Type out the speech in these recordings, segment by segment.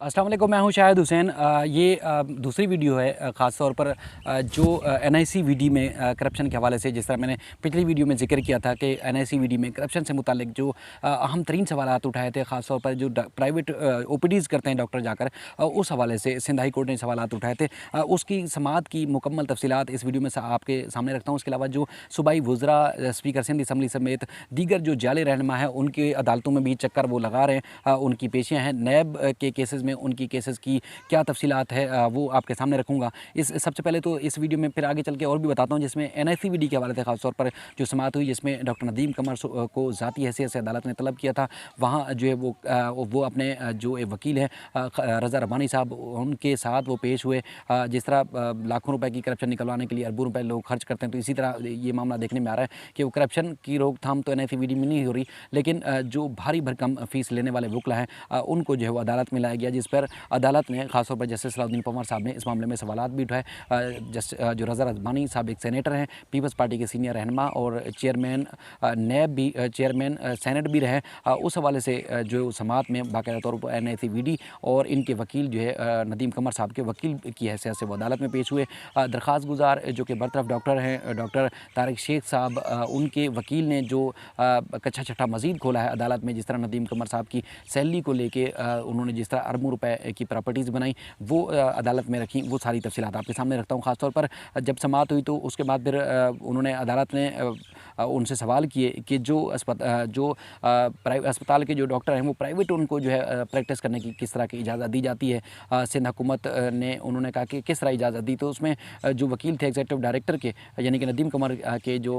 अस्सलाम वालेकुम, मैं हूं शाहिद हुसैन। ये दूसरी वीडियो है, ख़ास तौर पर जो NICVD में करप्शन के हवाले से। जिस तरह मैंने पिछली वीडियो में ज़िक्र किया था कि NICVD में करप्शन से मुतालिक जो अहम तरीन सवालात उठाए थे, ख़ास तौर पर जो प्राइवेट OPDs करते हैं डॉक्टर जाकर, उस हवाले से सिंध हाई कोर्ट ने सवालात उठाए थे। उसकी समाअत की मुकम्मल तफसीलात इस वीडियो में आपके सामने रखता हूँ। उसके अलावा जो सूबाई वुज़रा, स्पीकर सिंध असम्बली समेत दीगर जो जाली रहनुमा हैं, उनकी अदालतों में भी चक्कर वो लगा रहे हैं, उनकी पेशियाँ हैं। नैब के केसेस में उनकी केसेस की क्या तफसीलात है, वो आपके सामने रखूँगा। इस सबसे पहले तो इस वीडियो में फिर आगे चल के और भी बताता हूँ, जिसमें NICVD के हवाले से ख़ास तौर पर जो समाअत हुई, जिसमें डॉक्टर नदीम कमर को ज़ाती हैसियत से अदालत ने तलब किया था। वहाँ जो है वो अपने जो वकील हैं रज़ा रब्बानी साहब, उनके साथ वो पेश हुए। जिस तरह लाखों रुपए की करप्शन निकलवाने के लिए अरबों रुपए लोग खर्च करते हैं, तो इसी तरह ये मामला देखने में आ रहा है कि वो करप्शन की रोकथाम तो NICVD में नहीं हो रही, लेकिन जो भारी भरकम फ़ीस लेने वाले वकील हैं, उनको जो है वो अदालत में लाया गया, जिस पर अदालत ने ख़ासतौर पर जस्टिस सलाउद्दीन पंवर साहब ने इस मामले में सवालात भी उठाए। जो रज़ा रब्बानी साहब एक सेनेटर हैं, पीपल्स पार्टी के सीनियर रहनुमा और चेयरमैन नैब भी, चेयरमैन सेनेट भी रहे। उस हवाले से जो समाअत में बाकायदा तौर पर NICVD और इनके वकील जो है नदीम कमर साहब के वकील की हैसियत से वो अदालत में पेश हुए। दरख्वास्त गुजार जो कि बरतरफ डॉक्टर हैं, डॉक्टर तारिक शेख साहब, उनके वकील ने जो कच्चा छट्टा मज़ीद खोला है अदालत में, जिस तरह नदीम कमर साहब की सैलरी को लेके उन्होंने जिस तरह अरबों रुपए की प्रॉपर्टीज़ बनाई, वो अदालत में रखी। वो सारी तफसीलात आपके सामने रखता हूँ। ख़ासतौर पर जब समाअत हुई तो उसके बाद फिर उन्होंने अदालत ने उनसे सवाल किए कि जो प्राइवेट अस्पताल के जो डॉक्टर हैं, वो प्राइवेट उनको जो है प्रैक्टिस करने की किस तरह की इजाज़त दी जाती है। सिंध हुकूमत ने उन्होंने कहा कि किस तरह इजाज़त दी, तो उसमें जो वकील थे एग्जीक्यूटिव डायरेक्टर के, यानी कि नदीम कमर के जो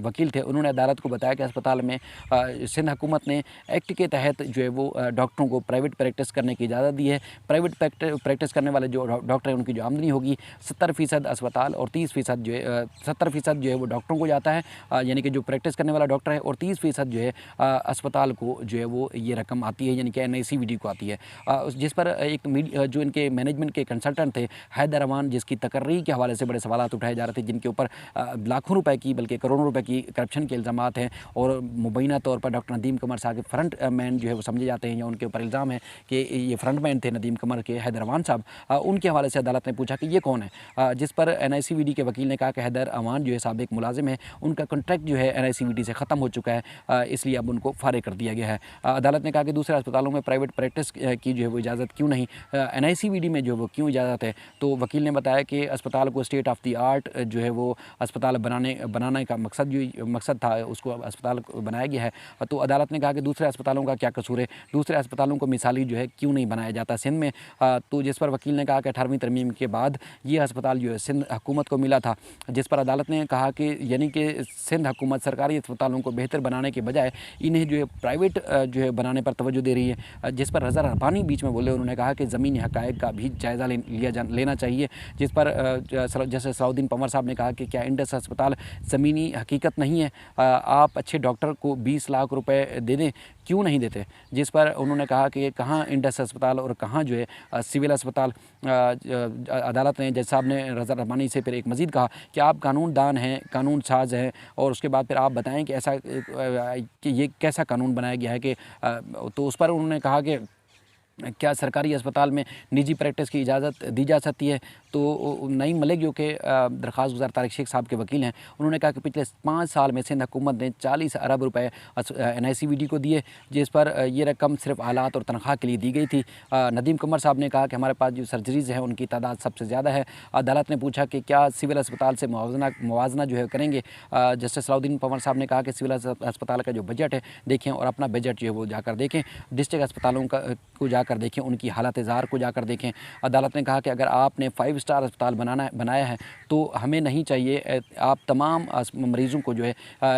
वकील थे, उन्होंने अदालत को बताया कि अस्पताल में सिंध हुकूमत ने एक्ट के तहत जो है वो डॉक्टरों को प्राइवेट प्रैक्टिस करने की इजाज़त दी है। प्राइवेट प्रैक्टिस करने वाले जो डॉक्टर हैं, उनकी जो आमदनी होगी 70% अस्पताल और 30% जो है 70% जो है वो डॉक्टरों को जाता है, यानी कि जो प्रैक्टिस करने वाला डॉक्टर है, और 30% जो है अस्पताल को जो है वो ये रकम आती है, यानी कि NICVD को आती है। जिस पर एक जो इनके मैनेजमेंट के कंसल्टेंट थे हैदर अमान, जिसकी तकर्री के हवाले से बड़े सवालात उठाए जा रहे थे, जिनके ऊपर लाखों रुपए की बल्कि करोड़ों रुपए की करप्शन के इल्ज़ामात हैं, और मुबैना तौर पर डॉक्टर नदीम कमर साहब के फ्रंट मैन जो है वो समझे जाते हैं, या उनके ऊपर इल्ज़ाम है कि ये फ्रंट मैन थे नदीम कमर के, हैदर अमान साहब। उनके हवाले से अदालत ने पूछा कि ये कौन है, जिस पर NICVD के वकील ने कहा कि हैदर अमान जो है साहब एक मुलाजिम है, उनका कॉन्ट्रैक्ट जो है NICVD से ख़त्म हो चुका है, इसलिए अब उनको फारिग कर दिया गया है। अदालत ने कहा कि दूसरे अस्पतालों में प्राइवेट प्रैक्टिस की जो है वो इजाज़त क्यों नहीं, NICVD में जो है वो क्यों इजाज़त है। तो वकील ने बताया कि अस्पताल को स्टेट ऑफ द आर्ट जो है वो अस्पताल बनाने का मकसद था, उसको अस्पताल बनाया गया है। तो अदालत ने कहा कि दूसरे अस्पतालों का क्या कसूर है, दूसरे अस्पतालों को मिसाली जो है क्यों नहीं बनाया जाता सिंध में। तो जिस पर वकील ने कहा कि 18वीं तरमीम के बाद ये अस्पताल जो है सिंध हुकूमत को मिला था, जिस पर अदालत ने कहा कि यानी कि सिंध हुकूमत सरकारी अस्पतालों को बेहतर बनाने के बजाय इन्हें जो है प्राइवेट जो है बनाने पर तवज्जो दे रही है। जिस पर रज़ा रब्बानी बीच में बोले, उन्होंने कहा कि ज़मीनी हक़ाइक़ का भी जायज़ा लेना चाहिए। जिस पर जैसे सलाउद्दीन पंवर साहब ने कहा कि क्या इंडस अस्पताल ज़मीनी हकीकत नहीं है, आप अच्छे डॉक्टर को 20 लाख रुपए दे दें, क्यों नहीं देते। जिस पर उन्होंने कहा कि कहाँ इंडस अस्पताल और कहाँ जो है सिविल अस्पताल। अदालत ने जज साहब ने रज़ा रब्बानी से फिर एक मज़ीद कहा कि आप कानून दान हैं, कानून साज हैं, और उसके बाद फिर आप बताएं कि ऐसा कि ये कैसा कानून बनाया गया है कि तो उस पर उन्होंने कहा कि क्या सरकारी अस्पताल में निजी प्रैक्टिस की इजाज़त दी जा सकती है। तो नईम मलिक जो कि दरख्वास्त गुजार तारिक शेख साहब के वकील हैं, उन्होंने कहा कि पिछले 5 साल में सिंध हुकूमत ने 40 अरब रुपए NICVD को दिए, जिस पर ये रकम सिर्फ आलात और तनख्वाह के लिए दी गई थी। नदीम कमर साहब ने कहा कि हमारे पास जो सर्जरीज़ हैं उनकी तादाद सबसे ज़्यादा है। अदालत ने पूछा कि क्या सिविल अस्पताल से मुवाजना जो है करेंगे। जस्टिस सलाउद्दीन पंवर साहब ने कहा कि सिविल अस्पताल का जो बजट है देखें, और अपना बजट जो है वो जाकर देखें, डिस्ट्रिक्ट अस्पतालों को जाकर देखें, उनकी हालत ज़ार को जाकर देखें। अदालत ने कहा कि अगर आपने 5 स्टार अस्पताल बनाया है तो हमें नहीं चाहिए, आप तमाम मरीज़ों को जो है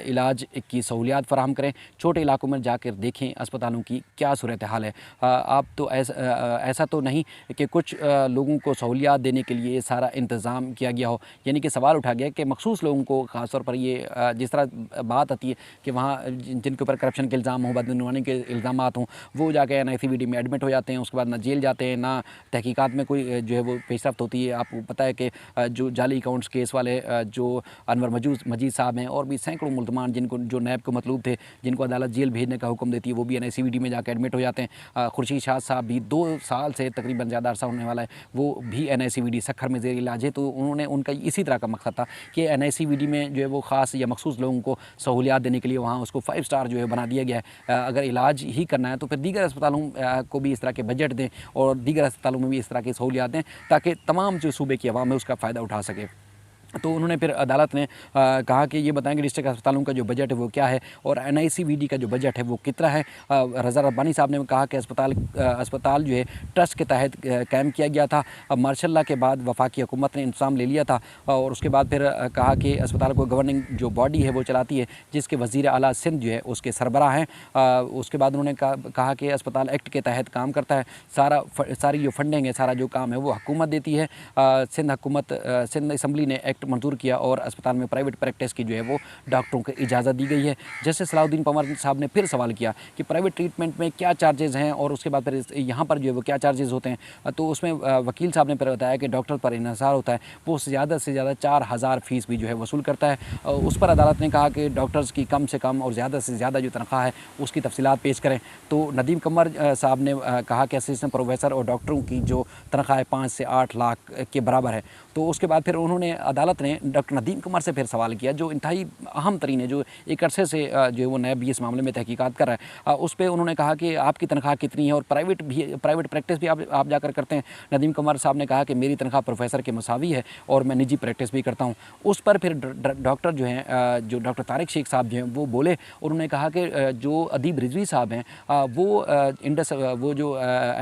इलाज की सहूलियात फ़राहम करें, छोटे इलाकों में जाकर देखें अस्पतालों की क्या सूरत हाल है। आप तो ऐसा तो नहीं कि कुछ लोगों को सहूलियात देने के लिए सारा इंतज़ाम किया गया हो, यानी कि सवाल उठा गया कि मखसूस लोगों को ख़ास तौर पर ये जिस तरह बात आती है कि वहाँ जिनके ऊपर करप्शन के इल्ज़ाम हों, बदनवानी के इल्ज़ामात हों, वो जाके NICVD में एडमिट हो जाते हैं, उसके बाद ना जेल जाते हैं, ना तहकीकात में कोई जो है वो पेशरफ्त होती ये आपको पता है कि जो जाली अकाउंट्स केस वाले जो अनवर मजीद साहब हैं और भी सैकड़ों मुल्ज़मान जिनको जो नैब को मतलूब थे, जिनको अदालत जेल भेजने का हुक्म देती है, वो भी NICVD में जाकर एडमिट हो जाते हैं। खुर्शीद शाह साहब भी 2 साल से तकरीबन ज़्यादा अरसा होने वाला है, वो भी NICVD सक्खर में ज़ेर इलाज है। तो उन्होंने उनका इसी तरह का मकसद था कि NICVD में जो है वो ख़ास या मखसूस लोगों को सहूलियात देने के लिए वहाँ उसको 5 स्टार जो है बना दिया गया है। अगर इलाज ही करना है तो फिर दीगर अस्पतालों को भी इस तरह के बजट दें और दीगर अस्पतालों में भी इस तरह की सहूलियात दें ताकि तमाम जो सूबे की आवाम है उसका फ़ायदा उठा सके। तो उन्होंने फिर अदालत ने कहा कि ये बताएं कि डिस्ट्रिक्ट अस्पतालों का जो बजट है वो क्या है और NICVD का जो बजट है वो कितना है। रज़ा रब्बानी साहब ने कहा कि अस्पताल जो है ट्रस्ट के तहत कायम किया गया था। मार्शल लॉ के बाद वफाकी हुकूमत ने इंतज़ाम ले लिया था और उसके बाद फिर कहा कि अस्पताल को गवर्निंग जो बॉडी है वो चलाती है, जिसके वज़ीर आला सिंध जो है उसके सरबराह हैं। उसके बाद उन्होंने कहा कि अस्पताल एक्ट के तहत काम करता है, सारी जो फंडिंग है, सारा जो काम है वो हुकूमत देती है। सिंध असम्बली ने एक्ट मंजूर किया और अस्पताल में प्राइवेट प्रैक्टिस की जो है वो डॉक्टरों को इजाज़त दी गई है। जस्टिस सलाउद्दीन पंवर साहब ने फिर सवाल किया कि प्राइवेट ट्रीटमेंट में क्या चार्जेज़ हैं और उसके बाद फिर यहाँ पर जो है वो क्या चार्जेज़ होते हैं। तो उसमें वकील साहब ने फिर बताया कि डॉक्टर पर इन्हिसार होता है, वो ज़्यादा से ज़्यादा 4000 फ़ीस भी जो है वसूल करता है। उस पर अदालत ने कहा कि डॉक्टर्स की कम से कम और ज़्यादा से ज़्यादा जो तनख्वाह है उसकी तफसीलात पेश करें। तो नदीम कमर साहब ने कहा कि असिस्टेंट प्रोफेसर और डॉक्टरों की जो तनख्वाह 5 से 8 लाख के बराबर है। तो उसके बाद फिर उन्होंने अदालत ने डॉक्टर नदीम कमर से फिर सवाल किया जो इंतहाई अहम तरीन है, जो एक अरसे से जो है वो नैब भी इस मामले में तहकीकात कर रहा है। उस पर उन्होंने कहा कि आपकी तनख्वाह कितनी है और प्राइवेट प्रैक्टिस भी आप जाकर करते हैं। नदीम कमर साहब ने कहा कि मेरी तनख्वाह प्रोफेसर के मुसावी है और मैं निजी प्रैक्टिस भी करता हूँ। उस पर फिर डॉक्टर जो हैं जो डॉक्टर तारिक शेख साहब जो हैं वो बोले, उन्होंने कहा कि जो अदीब रिजवी साहब हैं वो जो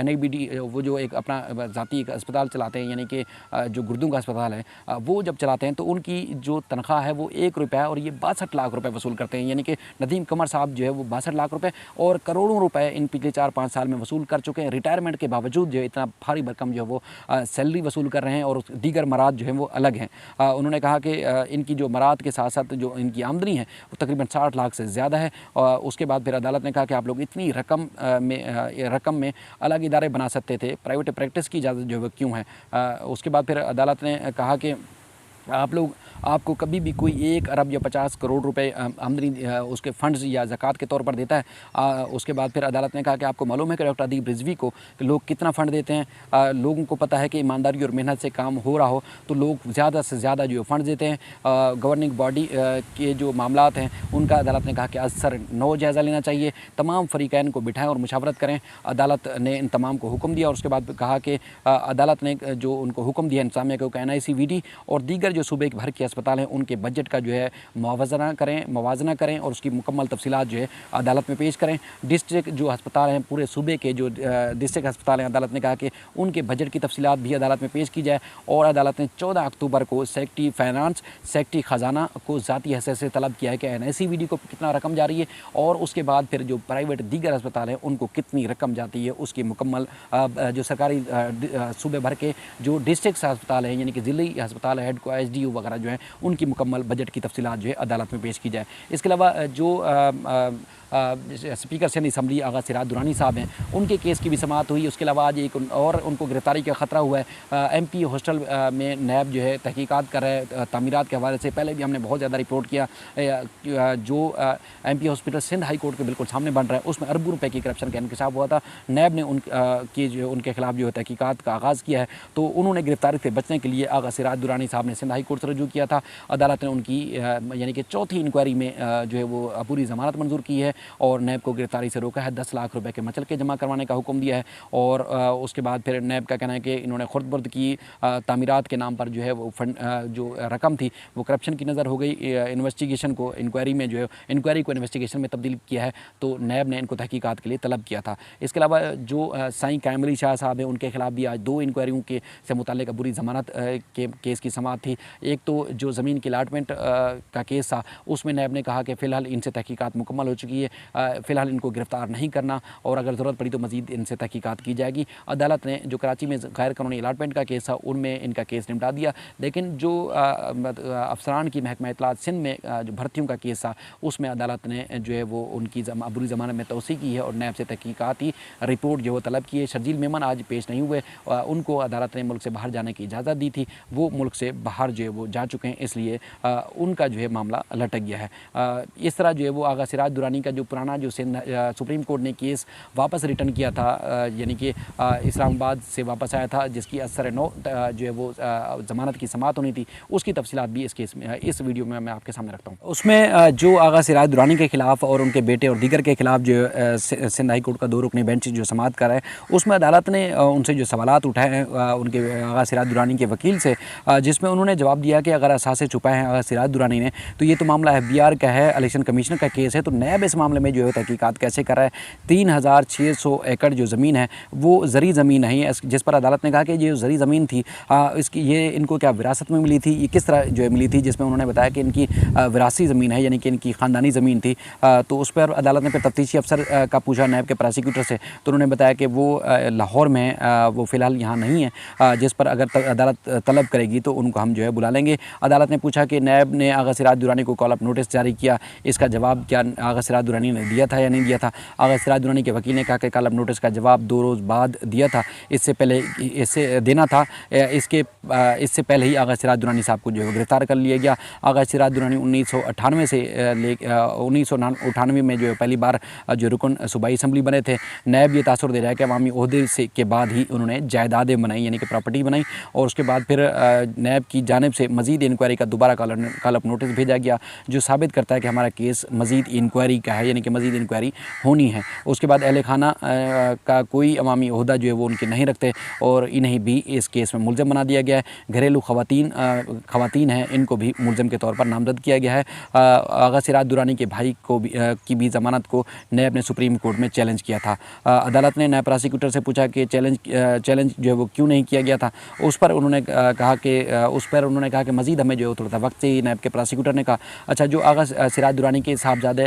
NICVD वो जो एक अपना ज़ाती एक अस्पताल चलाते हैं, यानी कि जो गुर्दों का अस्पताल है, वो जब चलाते हैं तो उनकी जो तनख्वाह है वो 1 रुपया और ये 62 लाख रुपए वसूल करते हैं। यानी कि नदीम कमर साहब जो है वो 62 लाख रुपए और करोड़ों रुपए इन पिछले 4-5 साल में वसूल कर चुके हैं। रिटायरमेंट के बावजूद जो है इतना भारी भरकम जो है वो सैलरी वसूल कर रहे हैं और दीगर मराद जो है वो अलग हैं। उन्होंने कहा कि इनकी जो मराद के साथ साथ जो इनकी आमदनी है वो तकरीबन 60 लाख से ज़्यादा है। उसके बाद फिर अदालत ने कहा कि आप लोग इतनी रकम में अलग इदारे बना सकते थे, प्राइवेट प्रैक्टिस की इजाज़त जो है क्यों है। उसके बाद फिर अदालत ने कहा कि आपको कभी भी कोई 1 अरब या 50 करोड़ रुपए आमदनी उसके फ़ंड्स या ज़कात के तौर पर देता है। उसके बाद फिर अदालत ने कहा कि आपको मालूम है कि डॉक्टर अदीब रिजवी को लोग कितना फ़ंड देते हैं। लोगों को पता है कि ईमानदारी और मेहनत से काम हो रहा हो तो लोग ज़्यादा से ज़्यादा जो फ़ंड देते हैं। गवर्निंग बॉडी के जो मामलात हैं उनका अदालत ने कहा कि असर नौ जायज़ा लेना चाहिए, तमाम फ़रीक़ैन को बिठाएँ और मुशावरत करें। अदालत ने इन तमाम को हुक्म दिया और उसके बाद कहा कि अदालत ने जो उनको हुक्म दिया इंतज़ामिया को NICVD और दीगर जो सूबे भर के अस्पताल हैं उनके बजट का जो है मुवाजना करें और उसकी मुकम्मल तफसीलात जो है अदालत में पेश करें। डिस्ट्रिक्ट जो अस्पताल हैं पूरे सूबे के जो डिस्ट्रिक्ट अस्पताल हैं, अदालत ने कहा कि उनके बजट की तफसीलात भी अदालत में पेश की जाए और अदालत ने 14 अक्टूबर को सेक्रेटरी फाइनेंस, सेक्रेटरी ख़जाना को ज़ाती हैसियत से तलब किया है कि NICVD को कितना रकम जा रही है और उसके बाद फिर जो प्राइवेट दीगर अस्पताल हैं उनको कितनी रकम जाती है उसकी मुकम्मल जो सरकारी सूबे भर के जो डिस्ट्रिक्ट अस्पताल हैं यानी कि ज़िली अस्पताल हेड को SDU वगैरह जो है उनकी मुकम्मल बजट की तफसीलात जो है अदालत में पेश की जाए। इसके अलावा जो स्पीकर सिंध असम्बली आगा सिराज दुरानी साहब हैं उनके केस की भी समाअत हुई। उसके अलावा आज एक और उनको गिरफ्तारी का ख़तरा हुआ है। MP हॉस्टल में नैब जो है तहकीकात कर रहा है तामीरात के हवाले से। पहले भी हमने बहुत ज़्यादा रिपोर्ट किया जो MP hospital Sindh high court के बिल्कुल सामने बन रहा है, उसमें अरबों रुपए की करप्शन का इंकशाफ हुआ था। नैब ने उनके खिलाफ जो है तहकीकात का आगाज़ किया है। तो उन्होंने गिरफ्तारी से बचने के लिए आगा सिराज दुरानी साहब ने सिंध हाई कोर्ट से रुजू किया था। अदालत ने उनकी यानी कि चौथी इंक्वायरी में जो है वो पूरी ज़मानत मंजूर की है और नैब को गिरफ्तारी से रोका है। 10 लाख रुपए के मचलके जमा करवाने का हुक्म दिया है और उसके बाद फिर नैब का कहना है कि इन्होंने खुर्द-बुर्द की तामीरात के नाम पर जो है वो फंड जो रकम थी वो करप्शन की नज़र हो गई। इन्वेस्टिगेशन को इंक्वायरी में जो है इंक्वायरी को इन्वेस्टिगेशन में तब्दील किया है तो नैब ने इनको तहकीकात के लिए तलब किया था। इसके अलावा जो साईं कायमली शाह साहब हैं उनके खिलाफ भी आज 2 इंक्वायरियों के से मुताल्लिक़ बुरी ज़मानत के केस की समाअत थी। एक तो जो ज़मीन की अलाटमेंट का केस था, उसमें नैब ने कहा कि फ़िलहाल इनसे तहकीकात मुकम्मल हो चुकी है, फ़िलहाल इनको गिरफ़्तार नहीं करना और अगर ज़रूरत पड़ी तो मज़ीद इनसे तहकीकात की जाएगी। अदालत ने जो कराची में गैर कानूनी अलाटमेंट का केस था, उनमें इनका केस निपटा दिया, लेकिन जो अफसरान की महकमा इत्तलात सिंध में जो भर्तियों का केस था, उसमें अदालत ने जो है वो उनकी अबूरी ज़मानत में तोसी की है और नैब से तहकीकाती रिपोर्ट जो वो तलब की है। शर्जील मेमन आज पेश नहीं हुए, उनको अदालत ने मुल्क से बाहर जाने की इजाज़त दी थी, वो मुल्क से बाहर जो है वो जा चुके हैं, इसलिए उनका जो है मामला लटक गया है। इस तरह जो है वो आगा सिराज दुरानी का जो पुराना जो सुप्रीम कोर्ट ने केस वापस रिटर्न किया था, यानी कि इस्लामाबाद से वापस आया था, जिसकी असर नौ जो है वो ज़मानत की समाअत होनी थी, उसकी तफसीलात भी इस केस में इस वीडियो में मैं आपके सामने रखता हूँ। उसमें जो आगा सिराज दुरानी के ख़िलाफ़ और उनके बेटे और दीगर के ख़िलाफ़ जो सिंध हाई कोर्ट का 2 रुकनी बेंच जो समाअत कर रहा है, उसमें अदालत ने उनसे जो सवालात उठाए हैं उनके आगा सिराज दुरानी के वकील से, जिसमें उन्होंने जवाब दिया कि अगर असासे छुपाए हैं आगा सिराज दुरानी ने, तो ये तो मामला FBR का है, इलेक्शन कमीशनर का केस है, तो नैब इस मामले में जो है तहकीकात कैसे कर रहा है। 3600 एकड़ जो ज़मीन है वो ज़री ज़मीन है, जिस पर अदालत ने कहा कि ये जो ज़री ज़मीन थी इसकी ये इनको क्या विरासत में मिली थी, ये किस तरह जो है मिली थी, जिसमें उन्होंने बताया कि इनकी विरासी ज़मीन है, यानी कि इनकी ख़ानदानी ज़मीन थी। तो उस पर अदालत ने फिर तफ्तीशी अफसर का पूछा नैब के प्रोसिक्यूटर से, तो उन्होंने बताया कि वो लाहौर में वो फ़िलहाल यहाँ नहीं है, जिस पर अगर अदालत तलब करेगी तो उनको हम जो है बुला लेंगे। अदालत ने पूछा कि नैब ने आगा सिराज दुरानी को कॉल अप नोटिस जारी किया, इसका जवाब क्या आगा सिराज दुरानी ने दिया था या नहीं दिया था। आगा सिराज दुरानी के वकील ने कहा कि कॉल अप नोटिस का जवाब 2 रोज़ बाद दिया था, इससे पहले इससे देना था, इससे पहले ही आगा सिराज दुरानी साहब को जो है गिरफ़्तार कर लिया गया। आगा सिराज दुरानी 1998 से 1998 में जो है पहली बार जो रुकन सूबाई असम्बली बने थे। नैब ये तासुर दे रहा है कि अवामी ओहदे से के बाद ही उन्होंने जायदादें बनाई, यानी कि प्रॉपर्टी बनाई, और उसके बाद फिर नैब की जानिब से मज़ीद इंक्वायरी का दोबारा कॉल अप नोटिस भेजा गया, जो साबित करता है कि हमारा केस मज़ीद इंक्वायरी का है, यानी कि मज़ीद इंक्वायरी होनी है। उसके बाद अहले खाना का कोई अवामी ओहदा जो है वो उनके नहीं रखते और इन्हें भी इस केस में मुलज़म बना दिया गया है। घरेलू ख़वातीन हैं, इनको भी मुलज़म के तौर पर नामज़द किया गया है। आगा सिराज दुरानी के भाई को की भी ज़मानत को नैब ने सुप्रीम कोर्ट में चैलेंज किया था। अदालत ने नैब प्रोसिक्यूटर से पूछा कि चैलेंज जो है वो क्यों नहीं किया गया था। उस पर उन्होंने कहा कि मज़ीद हमें जो है थोड़ा सा वक्त चाहिए। नैब के प्रोसिक्यूटर ने कहा अच्छा, जो आगा सिराज दुरानी के साहबजादे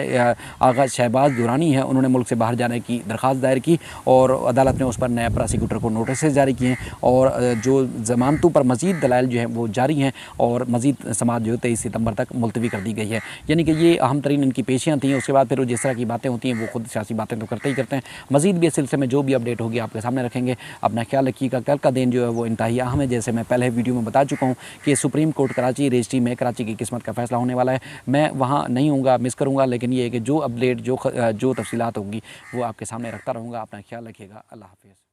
आगा शहबाज दुरानी है, उन्होंने मुल्क से बाहर जाने की दरख्वास्त दायर की और अदालत ने उस पर नैब प्रोसिक्यूटर को नोटिस जारी किए और जो ज़मानतों पर मज़ीद दलाइल जो हैं वो जारी हैं और मज़ीद समाअत जो 23 सितंबर तक मुलतवी कर दी गई है। यानी कि ये अहम तरीन इनकी पेशियाँ थी। उसके बाद फिर जिस तरह की बातें होती हैं वो खुद सियासी बातें तो करते ही करते हैं। मज़ीद भी इस सिलसिले में जो भी अपडेट होगी आपके सामने रखेंगे। अपना ख्याल रखिएगा। कल का दिन जो है वो इंतहाई अहम है, जैसे मैं पहले वीडियो में बता चुका हूँ कि सुप्रीम कोर्ट कराची रजिस्ट्री में कराची की किस्मत का फैसला होने वाला है। मैं वहाँ नहीं हूँगा, मिस करूँगा, लेकिन ये है कि जो अपडेट जो तफसीलात होंगी वो आपके सामने रखता रहूँगा। अपना ख्याल रखिएगा। अल्लाह हाफ़िज़।